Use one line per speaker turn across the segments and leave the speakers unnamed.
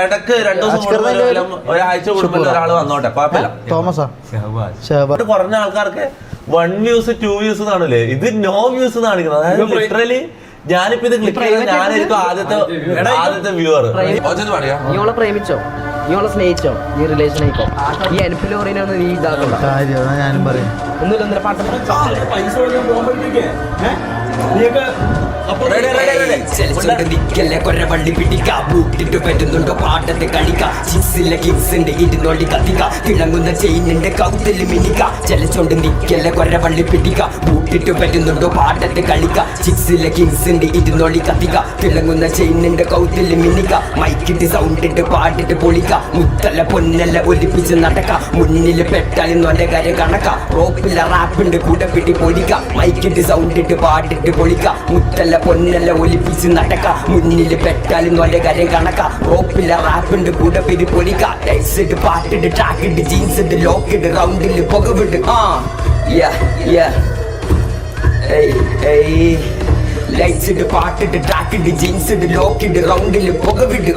ഇടക്ക് 2 ദിവസം ഒരാഴ്ച കൂടുമ്പോൾ ഒരാൾ വന്നോട്ടെ, കുഴപ്പമില്ല. കുറഞ്ഞ ആൾക്കാർക്ക് 1 വ്യൂസ് 2 വ്യൂസ് എന്നാണല്ലേ, ഇത് നോ വ്യൂസ് കാണിക്കുന്നത്. അതായത് ലിറ്ററലി ഞാനിപ്പോ ഇത് ക്ലിക്ക് ചെയ്ത് ഞാനായിരിക്കും ആദ്യത്തെ വ്യൂവർ.
നീളെ പ്രേമിച്ചോ, നീളെ സ്നേഹിച്ചോ, നീ റിലേഷൻ ആയിക്കോ, ഈ എൻഫിലോറിനൊന്നും നീ ഇതാക്കണ്ട.
ഞാനും പറയും
ഒന്നുമില്ല പാട്ട്
കൊരവള്ളി പിടിക്ക ബൂട്ടിട്ട് പറ്റുന്നുണ്ടോ പാട്ടത്തെ കളിക്ക ചിക്സില്ല കിങ്സിന്റെ ഇരുന്നോളി കത്തിക്ക തിളങ്ങുന്ന ചെയിനിന്റെ കൗത്തിൽ മിനിക്ക ചലച്ചോണ്ട് നിക്കല്ല കൊരവള്ളി പിടിക്ക ബൂട്ടിട്ട് പറ്റുന്നുണ്ടോ പാട്ടത്തെ കളിക്ക ചിക്സില്ല കിങ്സിന്റെ ഇരുന്നോളി കത്തിക്ക തിളങ്ങുന്ന ചെയിനിന്റെ കൗത്തിൽ മിനിക്ക മൈക്കിട്ട് സൗണ്ടിട്ട് പാട്ടിട്ട് പൊളിക്ക മുത്തല്ല പൊന്നല്ല ഒലിപ്പിച്ച് നടക്ക മുന്നിൽ പെട്ടാലും നോന്റെ കാര്യം കണക്ക റോപ്പില്ല റാപ്പിന്റെ കൂടെ പിടി പൊളിക്ക മൈക്കിട്ട് സൗണ്ടിട്ട് പാട്ടിട്ട് പൊളിക്ക മുത്തല്ല പൊന്നല്ല ഒലിപ്പിച്ച് നടക്ക മുന്നിൽ പെട്ടാലും നോന്റെ കാര്യം കണക്ക റോപ്പില്ല റാപ്പിന്റെ കൂടെ പിടി പൊളിക്ക ടൈസിട്ട് പാട്ടിട്ട് ട്രാക്കിട്ട് ജീൻസിട്ട് ലോക്കിട്ട് റൗണ്ടിൽ പുകവിട്ട് ലൈറ്റ്സിട്ട് പാട്ടിട്ട് ട്രാക്കിട്ട് ജീൻസിട്ട് ലോക്കിട്ട് റൗണ്ടിൽ പുകവിട്ട്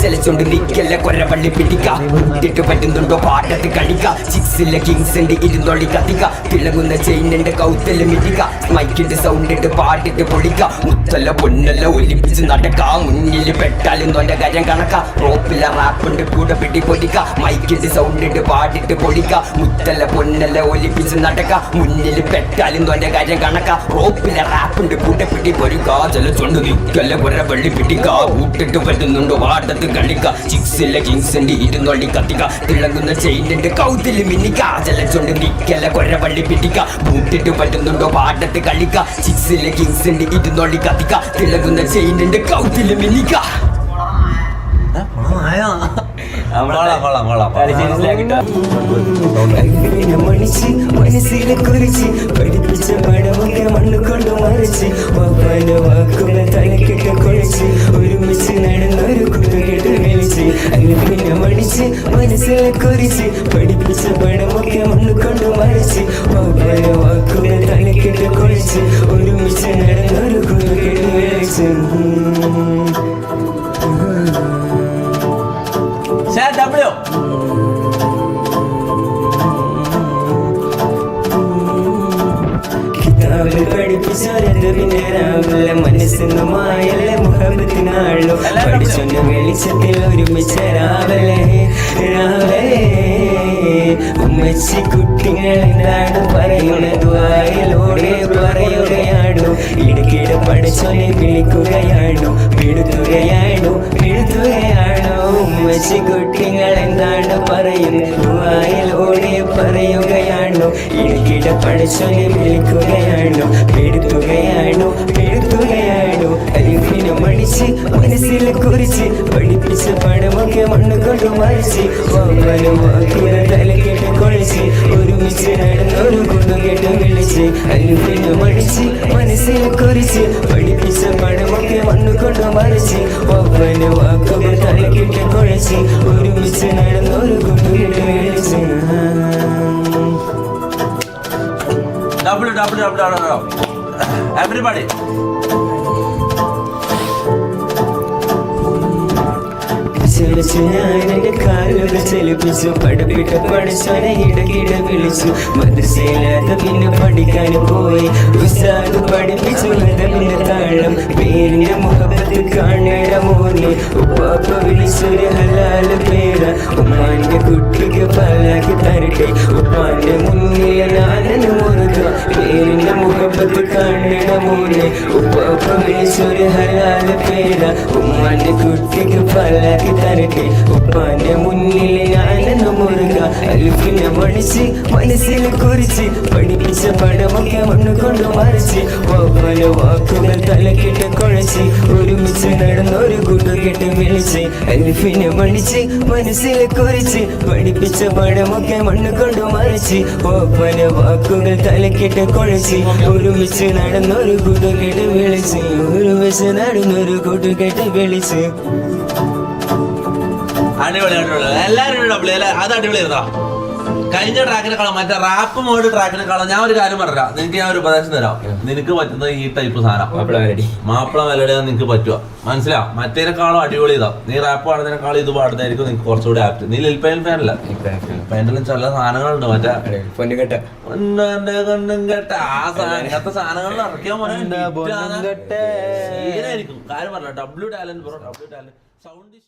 ചലച്ചോണ്ട് നിക്കല്ല കൊരവള്ളി പിടിക്ക ഇട്ടിട്ട് പറ്റുന്നുണ്ടോ പാട്ടത്ത് കളിക്ക ചിക്സില്ല കിങ്സിന്റെ ഇരുന്നോളി കത്തിക്ക തിളങ്ങുന്ന ചെയിനിന്റെ കൗത്തല് മിടിക്ക മൈക്കിന്റെ സൗണ്ടിട്ട് പാട്ടിട്ട് പൊളിക്ക മുത്തല്ല പൊന്നല്ല ഒലിപ്പിച്ച് നടക്ക മുന്നിൽ പെട്ടാലും നോന്റെ കാര്യം കണക്ക റോപ്പില്ല റാപ്പിന്റെ കൂടെ പിടി പൊടിക്ക മൈക്കിന്റെ സൗണ്ടിട്ട് പാട്ടിട്ട് പൊളിക്ക മുത്തല്ല പൊന്നല്ല ഒലിപ്പിച്ച് നടക്ക മുന്നിൽ പെട്ടാലും നോന്റെ കാര്യം കണക്ക റോപ്പില്ല റാപ്പിന്റെ കൂടെ പിടി പൊടിക്ക ചലച്ചോണ്ട് നിക്കല്ല കൊരവള്ളി പിടിക്ക ഊട്ടിട്ട് പറ്റുന്നുണ്ടോ പാട്ടത്ത് കളിക്ക ചിക്സില്ല കിങ്സിന്റെ ഇരുന്നോളി കത്തിക്ക തിളങ്ങുന്ന ചെയിനിന്റെ കൗത്തില് മിന്നിക്ക ചലച്ചോണ്ട് നിക്കല്ല കൊരവള്ളി പിടിക്ക ബൂട്ടിട്ട് പറ്റുന്നുണ്ടോ പാട്ടത്ത് കളിക്ക ചിക്സില്ല കിങ്സിന്റെ ഇരുന്നോളി കത്തിക്ക തിളങ്ങുന്ന ചെയിനിന്റെ കൗത്തില് മിന്നിക്ക മനസ്സിലെ കുറിച്ച് പഠിപ്പിച്ച പടമൊക്കെ മണ്ണ് കൊണ്ട് മറിച്ച് വാപ്പാന്റെ വാക്കുകൾ തലക്കിട്ട് കുഴിച്ച് ഒരുമിച്ച് നടന്നൊരു കൂട്ടുകെട്ട് വിളിച്ച് അങ്ങനെ മടിച്ച് മനസ്സിലെ കുറിച്ച് പഠിപ്പിച്ച പടമൊക്കെ മണ്ണ് കൊണ്ട് മറിച്ച് വാപ്പാന്റെ വാക്കുകൾ തലക്കിട്ട് കുഴിച്ച് ഒരുമിച്ച് നടന്നൊരു കൂട്ടുകെട്ട് വിളിച്ച് പഠിപ്പിച്ചോരല്ല മനസ്സിന്ന് മായല്ലേ മുഹബത്തിനാളോ പഠിച്ചൊന്ന വെളിച്ചത്തിൽ ഒരുമിച്ച് രാവലേ ഉമ്മച്ചി കുട്ടികൾ എന്താണ് പറയുന്നത് വായിലൂടെ പറയുകയാണോ ഇടയ്ക്കിടെ പഠിച്ചോനെ വിളിക്കുകയാണോ പിടുത്തുകയാണോ ഉമ്മച്ചി കുട്ടികൾ എന്താണ് പറയുന്നത് വായിലൂടെ പറയുകയാണോ ഇടയ്ക്കിടെ പഠിച്ചോനെ വിളിക്കുകയാണോ പിടുത്തുകയാണോ അലിഫിനെ മടിച്ച് മനസ്സിലെ കുറിച്ച് പഠിപ്പിച്ച പടമൊക്കെ മണ്ണ് കൊണ്ട് മറിച്ച് വാക്കുകൾ തലക്കെട്ട് കുഴച്ച് ഒരുമിച്ച് നടന്നൊരു കൂട്ടുകെട്ട് വിളിച്ച് അലിഫിനെ മടിച്ച് മനസ്സിലെ കുറിച്ച് പഠിപ്പിച്ച പടമൊക്കെ മണ്ണ് കൊണ്ട് മറിച്ച് വാക്കുകൾ തലക്കെട്ട് കുഴച്ച് ഒരുമിച്ച് നടന്നൊരു കൂട്ടുകെട്ട് വിളിച്ച്
everybody
ഞാനെന്റെ കാലുകൾ ചലിപ്പിച്ചു പഠിപ്പിട്ട് പഠിച്ചോനെ ഇടകിട വിളിച്ചു മദ്രസയില്ലാത്ത പിന്നെ പഠിക്കാൻ പോയി ഉസ്താദ് പഠിപ്പിച്ചു പിന്നെ താളം പേരിന്റെ മുഖത്ത് കാണേട മോനെ ഉപ്പാപ്പ വിളിച്ചൊരു ഹലാല് പേര ഉമ്മാന്റെ കുട്ടിക്ക് പലാക്കി തരട്ടെ ഉപ്പാന്റെ മുന്നിൽ ഞാനെന്ന് മുറുക പേരിന്റെ മുഖത്ത് കാണേട മോനെ ഉപ്പാപ്പ വിളിച്ചൊരു ഹലാല് പേര ഉമ്മാന്റെ കുട്ടിക്ക് പലാക്കി തരട്ടെ ഉപ്പാന്റെ മുന്നിൽ ഞാനെന്ന് മുറുക അൽഫിനെ മടിച്ച് മനസ്സിലെ കുറിച്ച് പഠിപ്പിച്ച പടമൊക്കെ മണ്ണ് കൊണ്ട് മറിച്ച് പല വാക്കുകൾ തലക്കെട്ട് കുഴച്ച് ഒരുമിച്ച് നടന്നൊരു കൂട്ടുകെട്ട് വിളിച്ച് അൽഫിനെ മടിച്ച് മനസ്സിലെ കുറിച്ച് പഠിപ്പിച്ച പടമൊക്കെ മണ്ണ് കൊണ്ട് മറിച്ച് പല വാക്കുകൾ തലക്കെട്ട് കുഴച്ച് ഒരുമിച്ച് നടന്നൊരു കൂട്ടുകെട്ട് വിളിച്ച് ഒരുമിച്ച് നടന്നൊരു കൂട്ടുകെട്ട് വിളിച്ച്
അടിപൊളി എല്ലാരും അത് അടിപൊളിയായിരുന്നോ? കഴിഞ്ഞ ട്രാക്കിനെക്കാളും മറ്റേ റാപ്പ് മോഡ് ട്രാക്കിനെക്കാളും ഞാൻ ഒരു കാര്യം പറയാം, നിനക്ക് ഞാൻ ഒരു ഉപദേശം തരാം. നിനക്ക് പറ്റുന്നത് ഈ ടൈപ്പ് സാധനം മാപ്പിള മെലഡി നിനക്ക് പറ്റുക, മനസ്സിലാവും. മറ്റേനേക്കാളും അടിപൊളി ഇതാ. നീ റാപ്പ് പാടുന്നതിനേക്കാളും ഇത് പാടുന്നതായിരിക്കും നിനക്ക് കുറച്ചുകൂടി ആപ്റ്റ്. നീ ലിൽപൈൻ ഫാനല്ല, ലിൽപൈനിലും ചില സാധനങ്ങളുണ്ട് മറ്റേ കൊണ്ടും കേട്ട ആ അങ്ങനത്തെ സാധനങ്ങളിൽ ഇറക്കിയാൽ മോനെ കാര്യം പറഞ്ഞ ഡബ്ല്യു ടാലന്റ് സൗണ്ട്